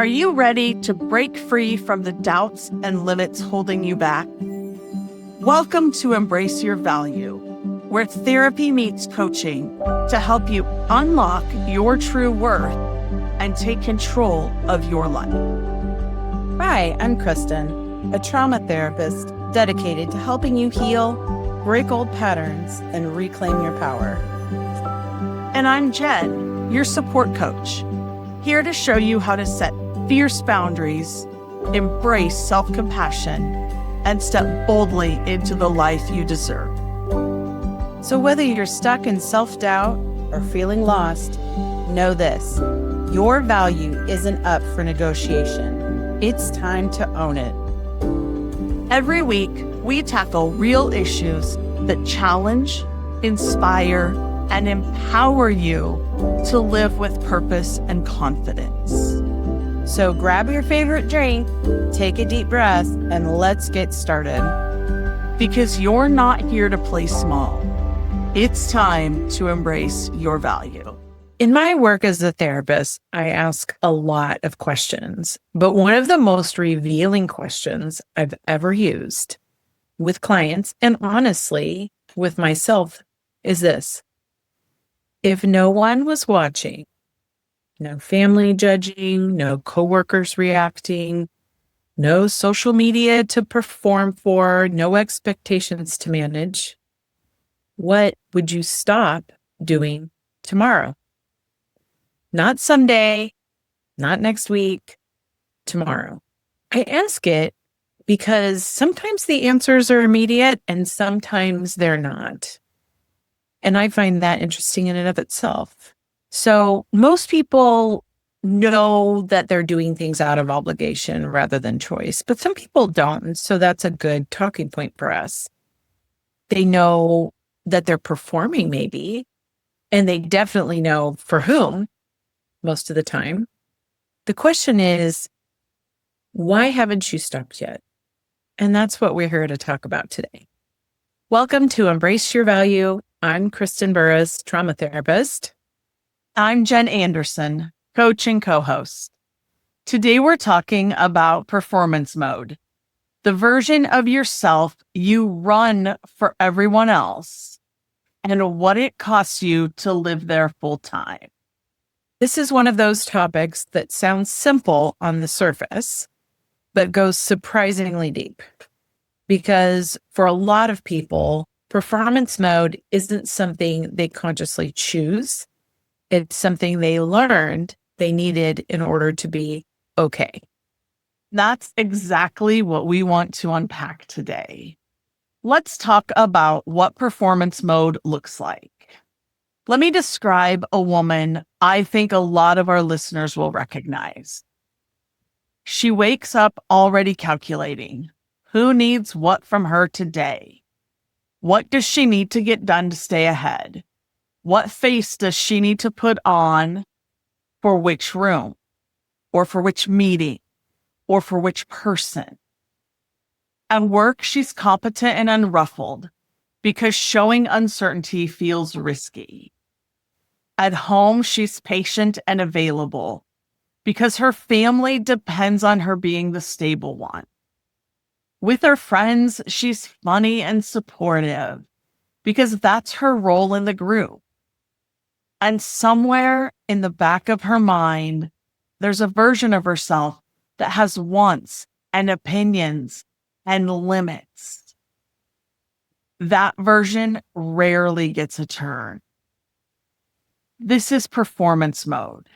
Are you ready to break free from the doubts and limits holding you back? Welcome to Embrace Your Value, where therapy meets coaching to help you unlock your true worth and take control of your life. Hi, I'm Kristin, a trauma therapist dedicated to helping you heal, break old patterns, and reclaim your power. And I'm Jen, your support coach, here to show you how to set fierce boundaries, embrace self-compassion, and step boldly into the life you deserve. So whether you're stuck in self-doubt or feeling lost, know this: your value isn't up for negotiation. It's time to own it. Every week, we tackle real issues that challenge, inspire, and empower you to live with purpose and confidence. So grab your favorite drink, take a deep breath, and let's get started. Because you're not here to play small. It's time to embrace your value. In my work as a therapist, I ask a lot of questions, but one of the most revealing questions I've ever used with clients, and honestly with myself, is this: if no one was watching, no family judging, no coworkers reacting, no social media to perform for, no expectations to manage, what would you stop doing tomorrow? Not someday, not next week, tomorrow. I ask it because sometimes the answers are immediate and sometimes they're not. And I find that interesting in and of itself. So most people know that they're doing things out of obligation rather than choice, but some people don't. So that's a good talking point for us. They know that they're performing maybe, and they definitely know for whom most of the time. The question is, why haven't you stopped yet? And that's what we're here to talk about today. Welcome to Embrace Your Value. I'm Kristin Burrus, trauma therapist. I'm Jen Anderson, coach and co-host. Today we're talking about performance mode, the version of yourself you run for everyone else, and what it costs you to live there full time. This is one of those topics that sounds simple on the surface, but goes surprisingly deep. Because for a lot of people, performance mode isn't something they consciously choose. It's something they learned they needed in order to be okay. That's exactly what we want to unpack today. Let's talk about what performance mode looks like. Let me describe a woman I think a lot of our listeners will recognize. She wakes up already calculating who needs what from her today. What does she need to get done to stay ahead? What face does she need to put on for which room, or for which meeting, or for which person? At work, she's competent and unruffled because showing uncertainty feels risky. At home, she's patient and available because her family depends on her being the stable one. With her friends, she's funny and supportive because that's her role in the group. And somewhere in the back of her mind, there's a version of herself that has wants and opinions and limits. That version rarely gets a turn. This is performance mode.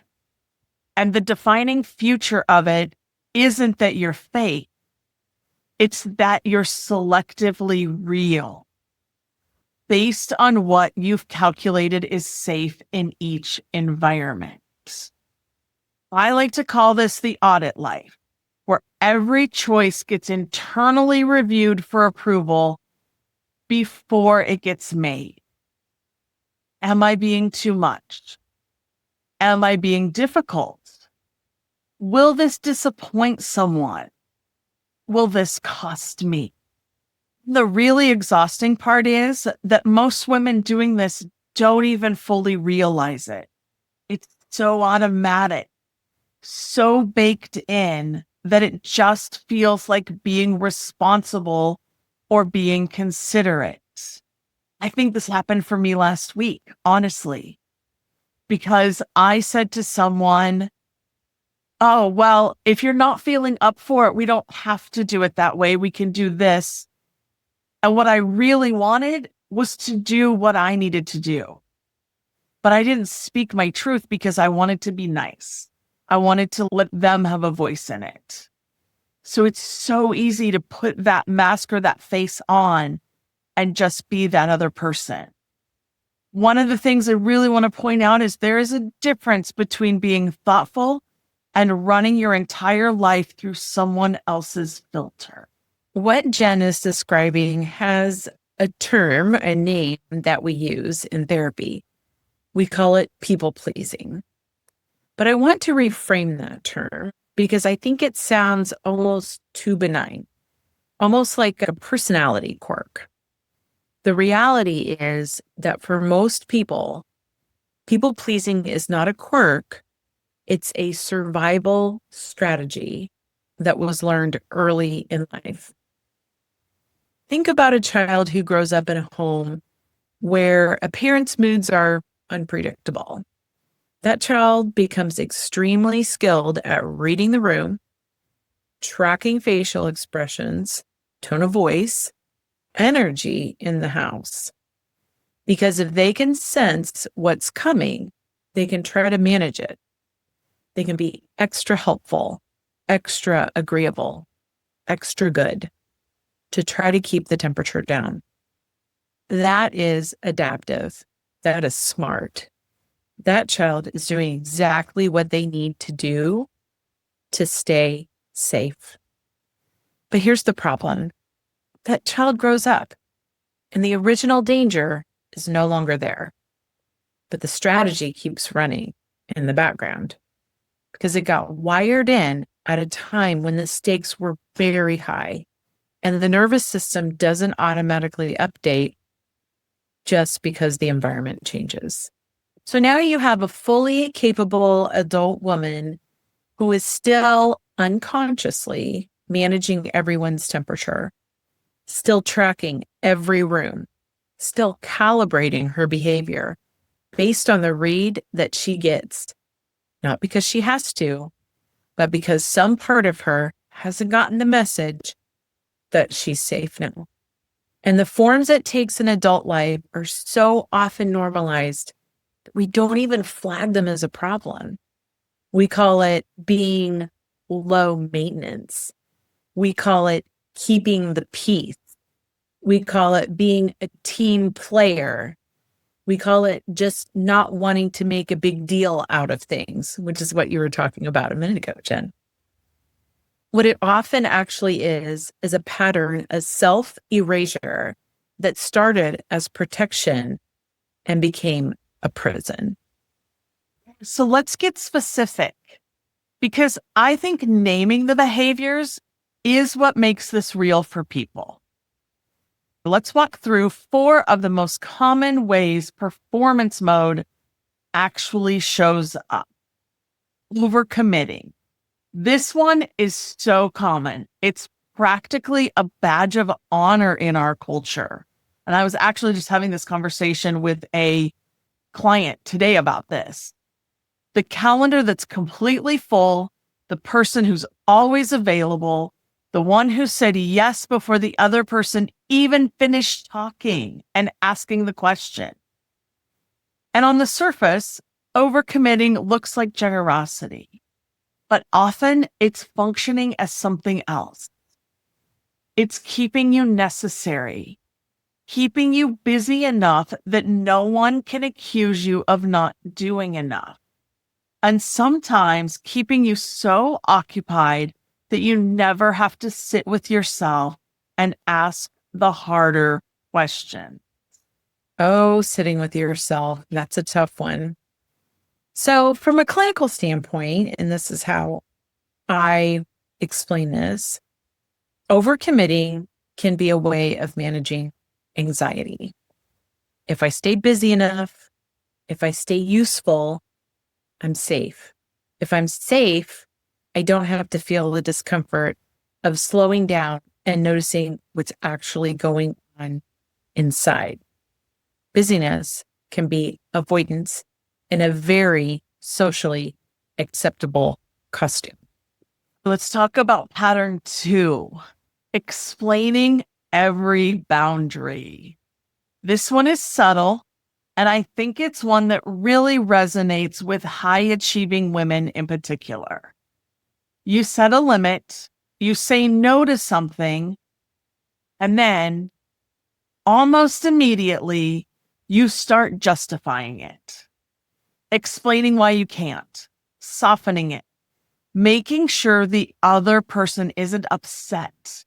And the defining feature of it isn't that you're fake. It's that you're selectively real, based on what you've calculated is safe in each environment. I like to call this the audit life, where every choice gets internally reviewed for approval before it gets made. Am I being too much? Am I being difficult? Will this disappoint someone? Will this cost me? The really exhausting part is that most women doing this don't even fully realize it. It's so automatic, so baked in that it just feels like being responsible or being considerate. I think this happened for me last week, honestly, because I said to someone, oh, well, if you're not feeling up for it, we don't have to do it that way. We can do this. And what I really wanted was to do what I needed to do. But I didn't speak my truth because I wanted to be nice. I wanted to let them have a voice in it. So it's so easy to put that mask or that face on and just be that other person. One of the things I really want to point out is there is a difference between being thoughtful and running your entire life through someone else's filter. What Jen is describing has a term, a name that we use in therapy. We call it people pleasing. But I want to reframe that term because I think it sounds almost too benign, almost like a personality quirk. The reality is that for most people, people pleasing is not a quirk. It's a survival strategy that was learned early in life. Think about a child who grows up in a home where a parent's moods are unpredictable. That child becomes extremely skilled at reading the room, tracking facial expressions, tone of voice, energy in the house. Because if they can sense what's coming, they can try to manage it. They can be extra helpful, extra agreeable, extra good to try to keep the temperature down. That is adaptive. That is smart. That child is doing exactly what they need to do to stay safe. But here's the problem. That child grows up and the original danger is no longer there. But the strategy keeps running in the background because it got wired in at a time when the stakes were very high and the nervous system doesn't automatically update just because the environment changes. So now you have a fully capable adult woman who is still unconsciously managing everyone's temperature, still tracking every room, still calibrating her behavior based on the read that she gets, not because she has to, but because some part of her hasn't gotten the message that she's safe now. And the forms it takes in adult life are so often normalized that we don't even flag them as a problem. We call it being low maintenance. We call it keeping the peace. We call it being a team player. We call it just not wanting to make a big deal out of things, which is what you were talking about a minute ago, Jen. What it often actually is a pattern, a self-erasure that started as protection and became a prison. So let's get specific, because I think naming the behaviors is what makes this real for people. Let's walk through 4 of the most common ways performance mode actually shows up. Overcommitting. This one is so common. It's practically a badge of honor in our culture. And I was actually just having this conversation with a client today about this. The calendar that's completely full, the person who's always available, the one who said yes before the other person even finished talking and asking the question. And on the surface, overcommitting looks like generosity, but often it's functioning as something else. It's keeping you necessary, keeping you busy enough that no one can accuse you of not doing enough. And sometimes keeping you so occupied that you never have to sit with yourself and ask the harder question. Oh, sitting with yourself, that's a tough one. So from a clinical standpoint, and this is how I explain this, overcommitting can be a way of managing anxiety. If I stay busy enough, if I stay useful, I'm safe. If I'm safe, I don't have to feel the discomfort of slowing down and noticing what's actually going on inside. Busyness can be avoidance in a very socially acceptable costume. Let's talk about pattern 2, explaining every boundary. This one is subtle, and I think it's one that really resonates with high achieving women in particular. You set a limit, you say no to something, and then almost immediately you start justifying it, explaining why you can't, softening it, making sure the other person isn't upset,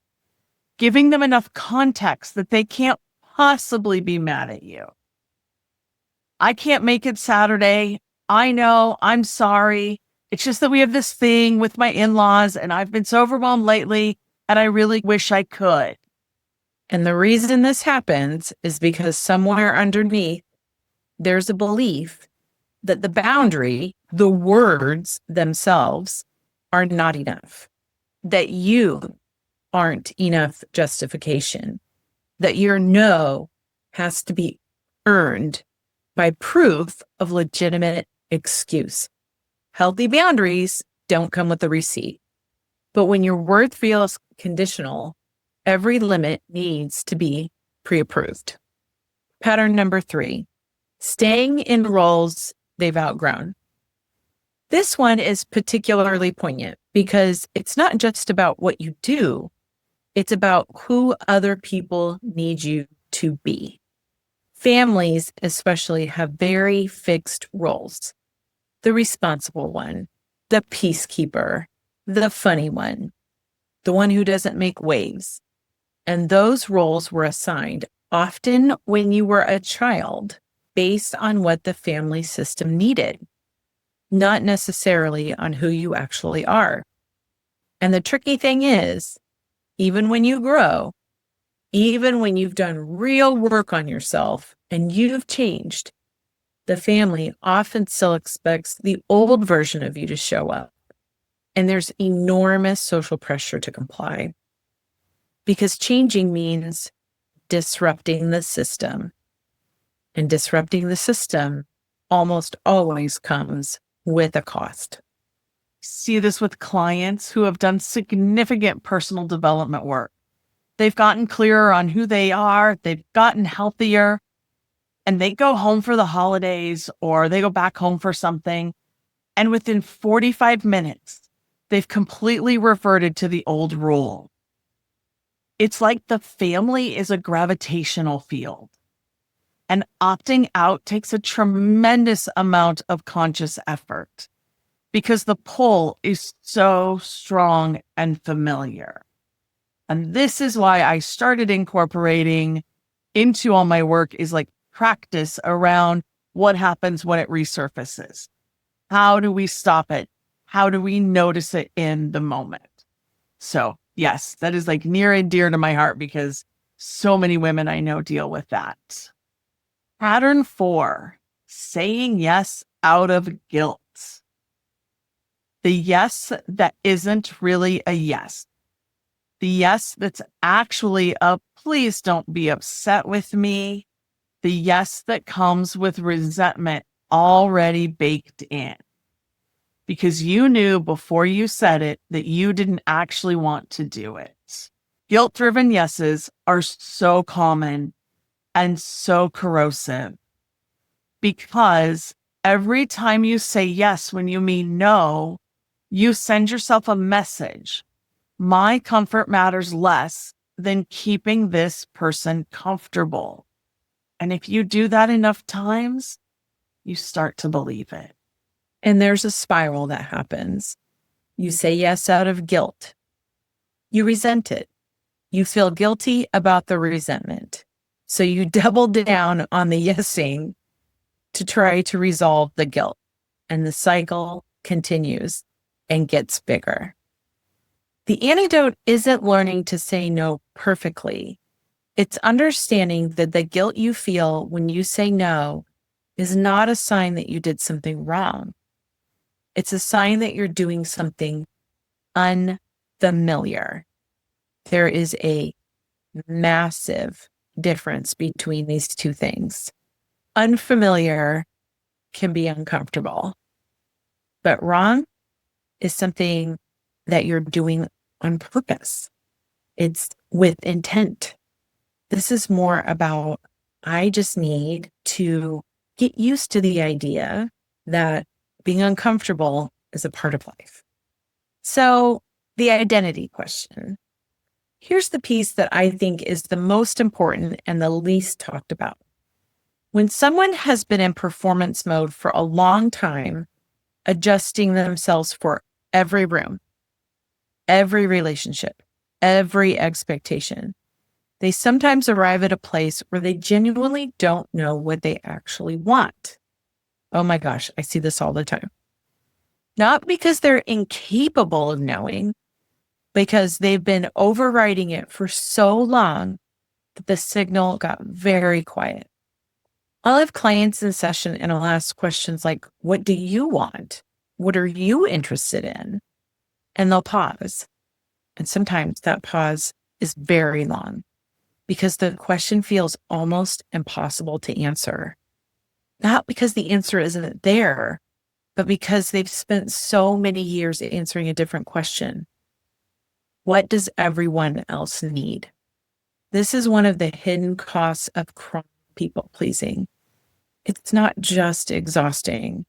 giving them enough context that they can't possibly be mad at you. I can't make it Saturday. I know, I'm sorry. It's just that we have this thing with my in-laws and I've been so overwhelmed lately and I really wish I could. And the reason this happens is because somewhere underneath, there's a belief that the boundary, the words themselves, are not enough, that you aren't enough justification, that your no has to be earned by proof of legitimate excuse. Healthy boundaries don't come with a receipt. But when your worth feels conditional, every limit needs to be pre-approved. Pattern number 3, staying in roles they've outgrown. This one is particularly poignant because it's not just about what you do, it's about who other people need you to be. Families especially have very fixed roles. The responsible one, the peacekeeper, the funny one, the one who doesn't make waves. And those roles were assigned often when you were a child based on what the family system needed, not necessarily on who you actually are. And the tricky thing is, even when you grow, even when you've done real work on yourself and you've changed, the family often still expects the old version of you to show up. And there's enormous social pressure to comply because changing means disrupting the system. And disrupting the system almost always comes with a cost. See this with clients who have done significant personal development work. They've gotten clearer on who they are, they've gotten healthier, and they go home for the holidays or they go back home for something. And within 45 minutes, they've completely reverted to the old rule. It's like the family is a gravitational field. And opting out takes a tremendous amount of conscious effort because the pull is so strong and familiar. And this is why I started incorporating into all my work is like practice around what happens when it resurfaces. How do we stop it? How do we notice it in the moment? So yes, that is like near and dear to my heart because so many women I know deal with that. Pattern 4, saying yes out of guilt. The yes that isn't really a yes. The yes that's actually a please don't be upset with me. The yes that comes with resentment already baked in. Because you knew before you said it that you didn't actually want to do it. Guilt-driven yeses are so common and so corrosive because every time you say yes when you mean no, you send yourself a message. My comfort matters less than keeping this person comfortable. And if you do that enough times, you start to believe it. And there's a spiral that happens. You say yes out of guilt. You resent it. You feel guilty about the resentment. So you double down on the yesing to try to resolve the guilt. And the cycle continues and gets bigger. The antidote isn't learning to say no perfectly. It's understanding that the guilt you feel when you say no is not a sign that you did something wrong. It's a sign that you're doing something unfamiliar. There is a massive difference between these two things. Unfamiliar can be uncomfortable, but wrong is something that you're doing on purpose. It's with intent. This is more about, I just need to get used to the idea that being uncomfortable is a part of life. So the identity question. Here's the piece that I think is the most important and the least talked about. When someone has been in performance mode for a long time, adjusting themselves for every room, every relationship, every expectation, they sometimes arrive at a place where they genuinely don't know what they actually want. Oh my gosh, I see this all the time. Not because they're incapable of knowing, because they've been overriding it for so long that the signal got very quiet. I'll have clients in session and I'll ask questions like, what do you want? What are you interested in? And they'll pause. And sometimes that pause is very long because the question feels almost impossible to answer. Not because the answer isn't there, but because they've spent so many years answering a different question. What does everyone else need? This is one of the hidden costs of chronic people pleasing. It's not just exhausting.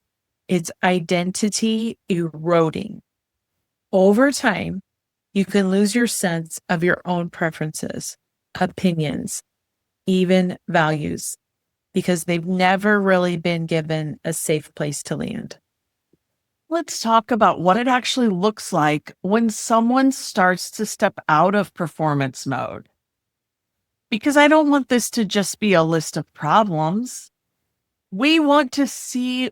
It's identity eroding. Over time, you can lose your sense of your own preferences, opinions, even values, because they've never really been given a safe place to land. Let's talk about what it actually looks like when someone starts to step out of performance mode. Because I don't want this to just be a list of problems. We want to see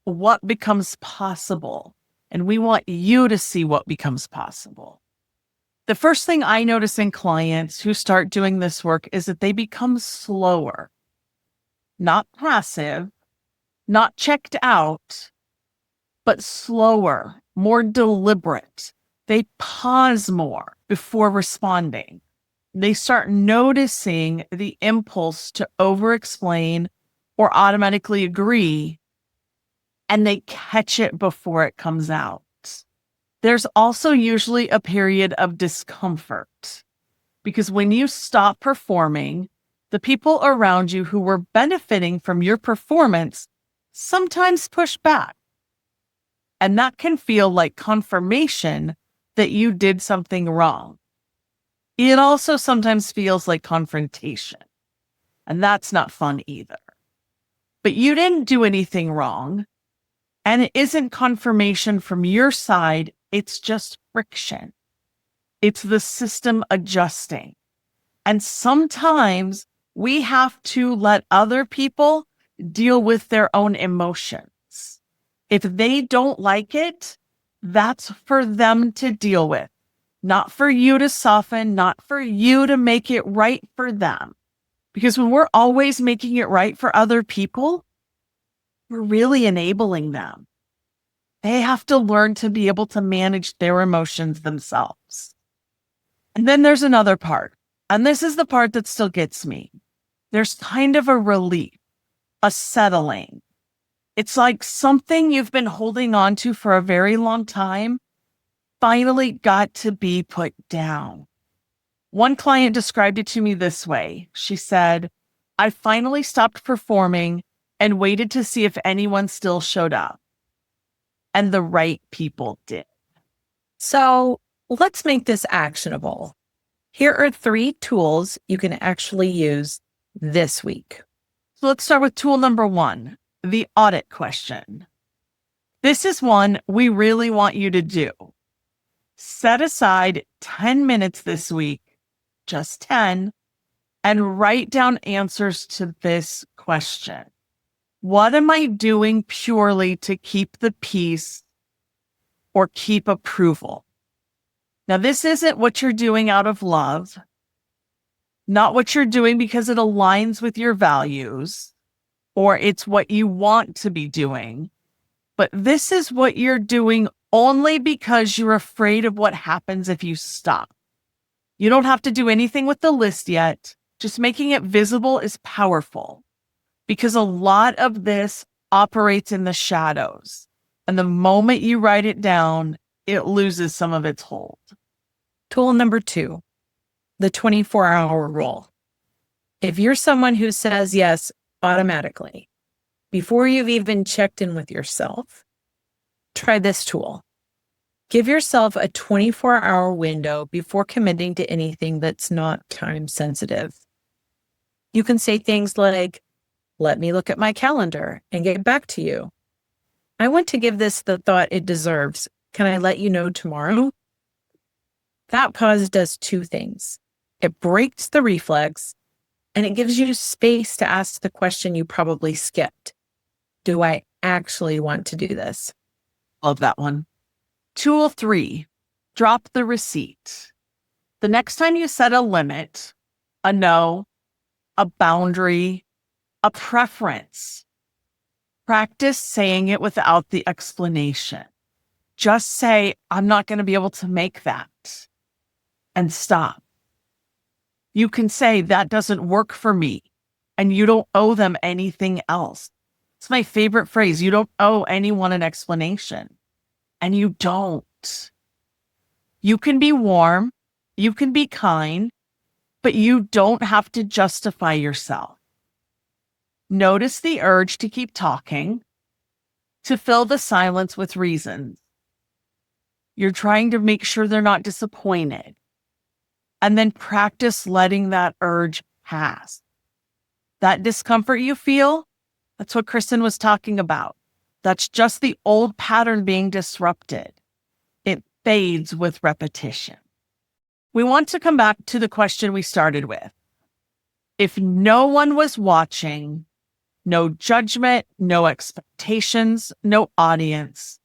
what becomes possible, and we want you to see what becomes possible. The first thing I notice in clients who start doing this work is that they become slower, not passive, not checked out, but slower, more deliberate. They pause more before responding. They start noticing the impulse to overexplain or automatically agree, and they catch it before it comes out. There's also usually a period of discomfort because when you stop performing, the people around you who were benefiting from your performance sometimes push back. And that can feel like confirmation that you did something wrong. It also sometimes feels like confrontation, and that's not fun either. But you didn't do anything wrong, and it isn't confirmation from your side, it's just friction. It's the system adjusting. And sometimes we have to let other people deal with their own emotions. If they don't like it, that's for them to deal with, not for you to soften, not for you to make it right for them. Because when we're always making it right for other people, we're really enabling them. They have to learn to be able to manage their emotions themselves. And then there's another part, and this is the part that still gets me. There's kind of a relief, a settling. It's like something you've been holding on to for a very long time finally got to be put down. One client described it to me this way. She said, I finally stopped performing and waited to see if anyone still showed up. And the right people did. So let's make this actionable. Here are 3 tools you can actually use this week. So let's start with tool number 1, the audit question. This is one we really want you to do. Set aside 10 minutes this week, just 10, and write down answers to this question. What am I doing purely to keep the peace or keep approval? Now, this isn't what you're doing out of love, not what you're doing because it aligns with your values, or it's what you want to be doing. but this is what you're doing only because you're afraid of what happens if you stop. You don't have to do anything with the list yet. Just making it visible is powerful because a lot of this operates in the shadows. And the moment you write it down, it loses some of its hold. Tool number 2, the 24-hour rule. If you're someone who says yes automatically, before you've even checked in with yourself, try this tool. Give yourself a 24-hour window before committing to anything that's not time sensitive. You can say things like, let me look at my calendar and get back to you. I want to give this the thought it deserves. Can I let you know tomorrow? That pause does 2 things. It breaks the reflex and it gives you space to ask the question you probably skipped. Do I actually want to do this? Love that one. Tool 3, drop the receipt. The next time you set a limit, a no, a boundary, a preference, practice saying it without the explanation. Just say, I'm not going to be able to make that, and stop. You can say, that doesn't work for me, and you don't owe them anything else. It's my favorite phrase. You don't owe anyone an explanation, and you don't. You can be warm, you can be kind, but you don't have to justify yourself. Notice the urge to keep talking, to fill the silence with reasons. You're trying to make sure they're not disappointed. And then practice letting that urge pass. That discomfort you feel, that's what Kristin was talking about. That's just the old pattern being disrupted. It fades with repetition. We want to come back to the question we started with. If no one was watching, no judgment, no expectations, no audience,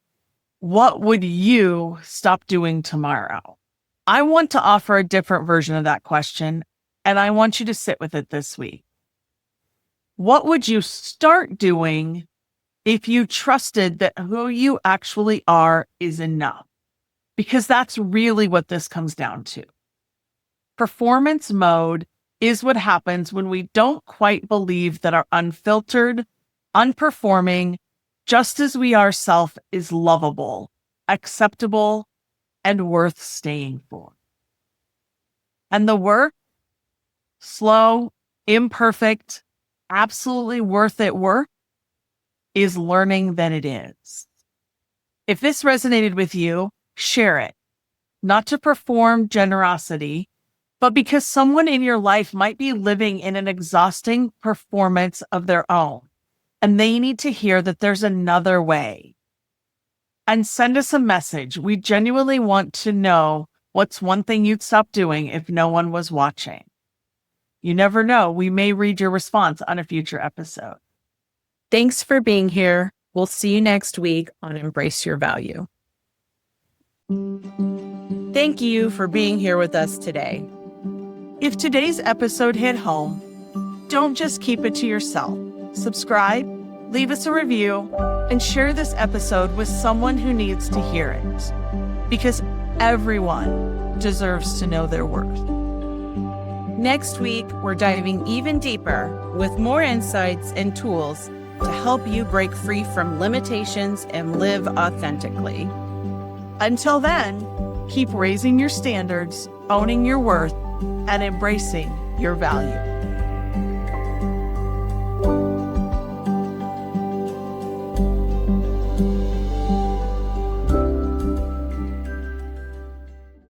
what would you stop doing tomorrow? I want to offer a different version of that question, and I want you to sit with it this week. What would you start doing if you trusted that who you actually are is enough? Because that's really what this comes down to. Performance mode is what happens when we don't quite believe that our unfiltered, unperforming, just as we are self is lovable, acceptable, and worth staying for. And the work, slow, imperfect, absolutely worth it work, is learning that it is. If this resonated with you, share it. Not to perform generosity, but because someone in your life might be living in an exhausting performance of their own, and they need to hear that there's another way. And send us a message. We genuinely want to know what's one thing you'd stop doing if no one was watching. You never know. We may read your response on a future episode. Thanks for being here. We'll see you next week on Embrace Your Value. Thank you for being here with us today. If today's episode hit home, don't just keep it to yourself. Subscribe, leave us a review, and share this episode with someone who needs to hear it. Because everyone deserves to know their worth. Next week, we're diving even deeper with more insights and tools to help you break free from limitations and live authentically. Until then, keep raising your standards, owning your worth, and embracing your value.